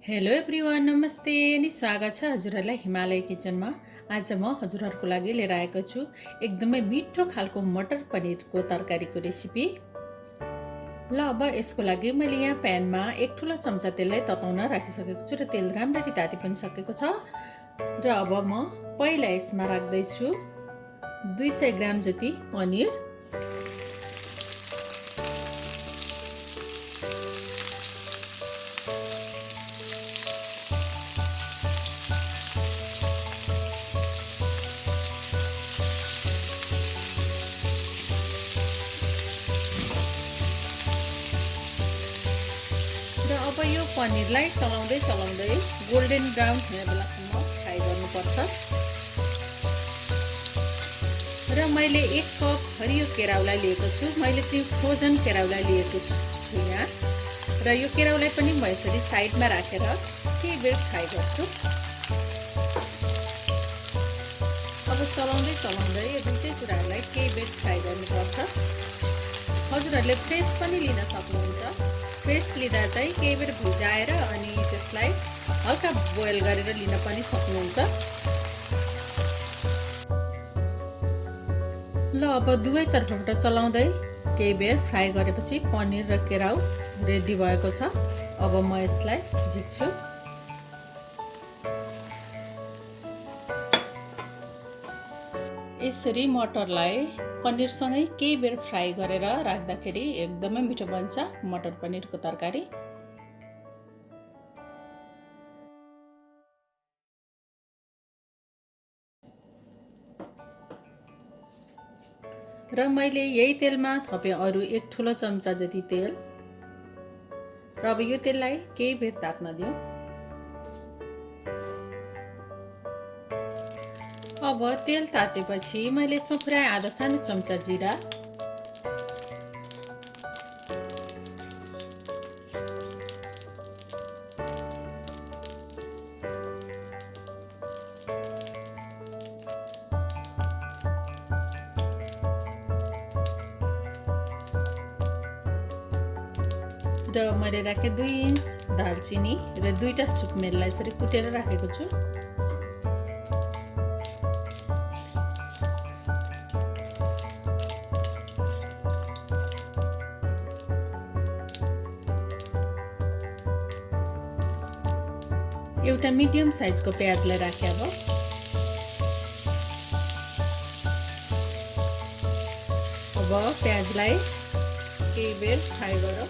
Hello everyone, नमस्ते अनि स्वागत छ हजुरहरूलाई हिमालय किचनमा। आज म हजुरहरूको लागि लिएर आएको छु एकदमै मिठो खालको मटर पनिरको तरकारीको रेसिपी। ल अब यसको लागि मैले यहाँ प्यानमा एक ठुलो चम्चा तेललाई तताउन राखिसकेको छु र तेल राम्ररी ताति पनि सकेको छ। र अब म पहिला यसमा राख्दैछु 200 ग्राम जति पनिर। र अब यो पनिरलाई चलाउँदै गोल्डन ब्राउन हुने बेलासम्म फ्राई गर्नुपर्छ। र मैले 1 कप हरियो केराउलाई लिएको छु। मैले चाहिँ फ्रोजन केराउलाई लिएको छु यहाँ। र यो केराउलाई पनि म यसरी साइडमा राखेर केही बेर फ्राई गर्छु। अब चलाउँदै यो दुईटै कुराहरूलाई केही बेर फ्राई गर्नुपर्छ। हजुरहरूले फ्रेस पनि लिन सक्नुहुन्छ। फ्रेस लिँदा चाहिँ केही बेर भिजाएर अनि त्यसलाई हल्का बोइल गरेर लिन पनि सक्नुहुन्छ। ल अब दुवै तर्फबाट चलाउँदै केही बेर फ्राई गरेपछि पनिर र केराउ रेडी भएको छ। अब म यसलाई झिक्छु। यसरी मटरलाई पनिरसँगै केही बेर फ्राई गरेर राख्दाखेरि एकदमै मिठो बन्छ मटर पनिरको तरकारी। र मैले यही तेलमा थपे अरू 1 ठुलो चम्चा जति तेल। र अब यो तेललाई केही बेर तात्न दिउँ। अब तेल तातेपछि मैले यसमा पुरै आधा सानो चम्चा जिरा, र मैले राखेँ 2 इन्च दालचिनी र 2टा सुकमेललाई यसरी कुटेर राखेको छु। एउटा मिडियम साइजको प्याजलाई राखेँ। अब प्याजलाई केही बेर फ्राई गरेर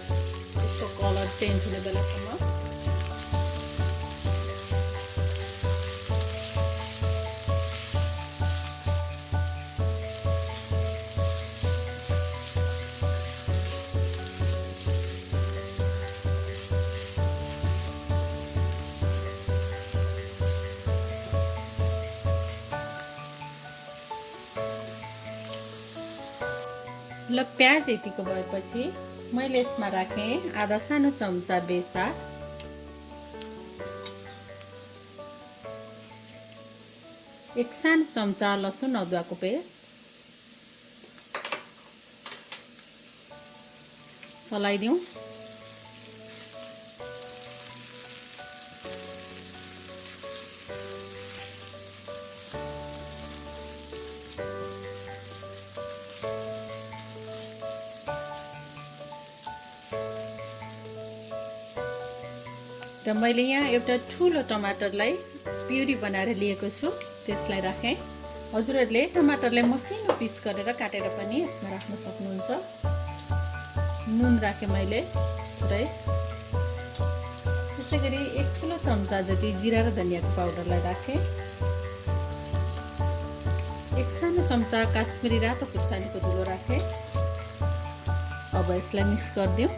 यसको कलर चेन्ज हुने बेलासम्म। ल प्याज यतिको भएपछि मैले यसमा राखेँ आधा सानो चम्चा बेसार, 1 सानो चम्चा लसुन अदुवाको पेस्ट, चलाइदिउँ। र मैले यहाँ एउटा ठुलो टमाटरलाई प्युरी बनाएर लिएको छु, त्यसलाई राखेँ। हजुरहरूले टमाटरलाई मसिनो पिस गरेर काटेर पनि यसमा राख्न सक्नुहुन्छ। नुन राखेँ मैले पुरै। त्यसैगरी 1 ठुलो चम्चा जति जिरा र धनियाको पाउडरलाई राखेँ। 1 सानो चम्चा काश्मिरी रातो खुर्सानीको धुलो राखेँ। अब यसलाई मिक्स गरिदिउँ।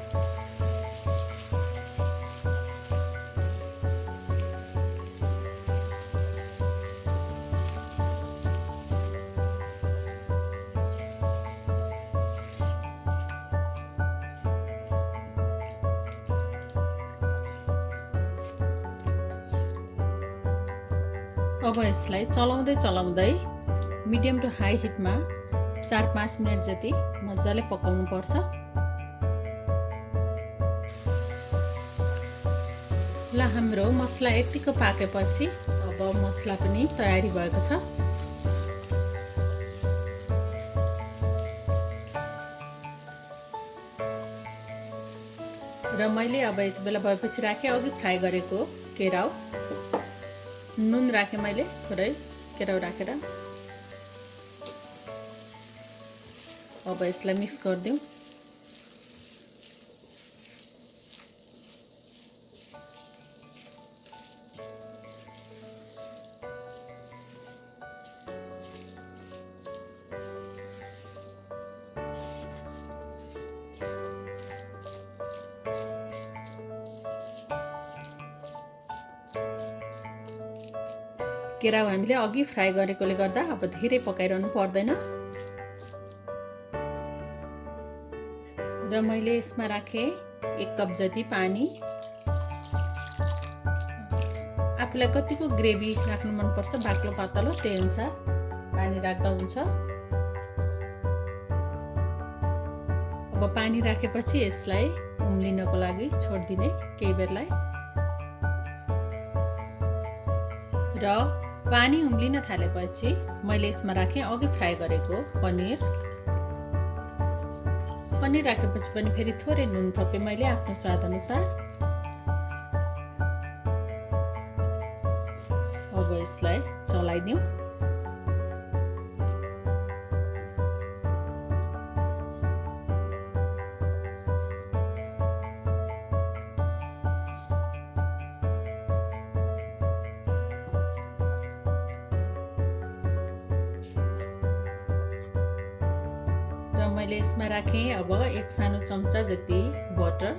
अब यसलाई चलाउँदै मिडियम टु हाई हिटमा 4-5 मिनट जति मजाले पकाउनु पर्छ। ल हाम्रो मसला यतिको पाकेपछि अब मसला पनि तयारी भएको छ। र मैले अब यति बेला भएपछि राखेँ अघि फ्राई गरेको केराउ, नुन राखेँ मैले थोरै केराउ राखेर। अब यसलाई मिक्स गरिदिउँ। केराउ हामीले अघि फ्राई गरेकोले गर्दा अब धेरै पकाइरहनु पर्दैन। र मैले यसमा राखेँ 1 कप जति पानी। आफूलाई कतिको ग्रेभी राख्नु मनपर्छ, बाक्लो पातलो, त्यही अनुसार पानी राख्दा हुन्छ। अब पानी राखेपछि यसलाई उम्लिनको लागि छोडिदिने केही बेरलाई। र पानी उम्लिन थालेपछि मैले यसमा राखेँ अघि फ्राई गरेको पनिर। पनिर राखेपछि पनि फेरि थोरै नुन थपेँ मैले आफ्नो स्वाद अनुसार। अब यसलाई चलाइदिउँ। र मैले यसमा राखेँ अब 1 सानो चम्चा जति बटर।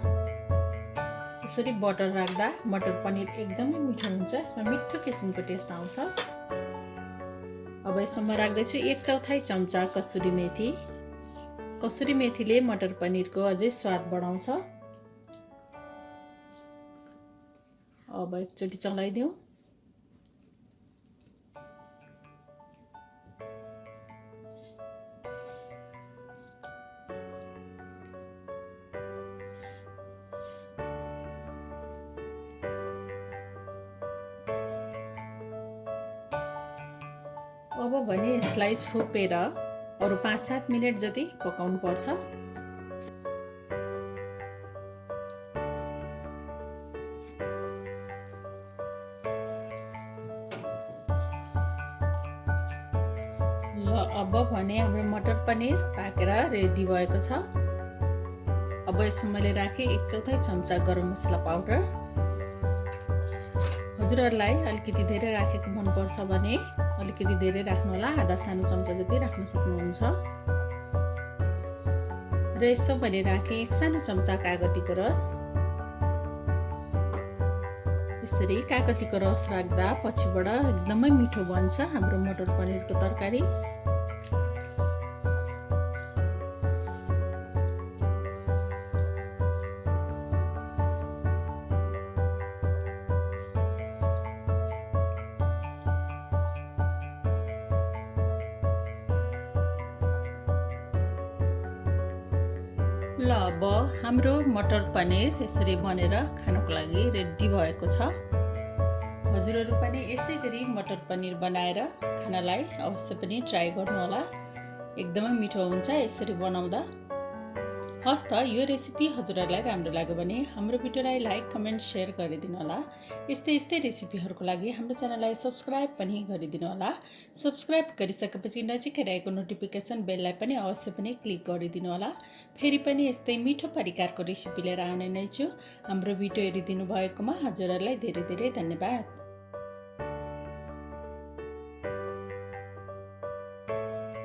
यसरी बटर राख्दा मटर पनिर एकदमै मिठो हुन्छ, यसमा मिठो किसिमको टेस्ट आउँछ। अब यसमा म राख्दैछु 1/4 चम्चा कसुरी मेथी। कसुरी मेथीले मटर पनिरको अझै स्वाद बढाउँछ। अब एकचोटि चलाइदिउँ। अब भने यसलाई छोपेर अरु 5-7 मिनेट जति पकाउनु पर्छ। ल अब भने हाम्रो मटर पनिर पाकेर रेडी भएको छ। अब यसमा मैले राखेँ 1/4 चम्चा गरम मसला पाउडर। हजुरहरुलाई अलिकति धेरै राखेको मन पर्छ भने अलिकति धेरै राख्नु होला, आधा सानो चम्चा जति राख्न सक्नुहुन्छ। र यसो मैले राखेँ 1 सानो चम्चा कागतीको रस। यसरी कागतीको रस राख्दा पछिबाट एकदमै मिठो बन्छ हाम्रो मटर पनिरको तरकारी। ल अब हाम्रो मटर पनिर यसरी बनेर खानको लागि रेडी भएको छ। हजुरहरु पनि यसै गरी मटर पनिर बनाएर खानलाई अवश्य पनि ट्राई गर्नु होला, एकदमै मिठो हुन्छ यसरी बनाउँदा। हस् त यो रेसिपी हजुरहरुलाई राम्रो लाग्यो भने हाम्रो भिडियोलाई लाइक, कमेन्ट, शेयर गरिदिनु होला। यस्तै रेसिपीहरुको लागि हाम्रो च्यानललाई सब्स्क्राइब पनि गरिदिनु होला। सब्स्क्राइब गरिसकेपछि नजिकै रहेको नोटिफिकेसन बेललाई पनि अवश्य पनि क्लिक गरिदिनु होला। फेरि पनि यस्तै मिठो परिकारको रेसिपी लिएर आउने नै छु। हाम्रो भिडियो हेरिदिनु भएकोमा हजुरहरुलाई धेरै धेरै धन्यवाद।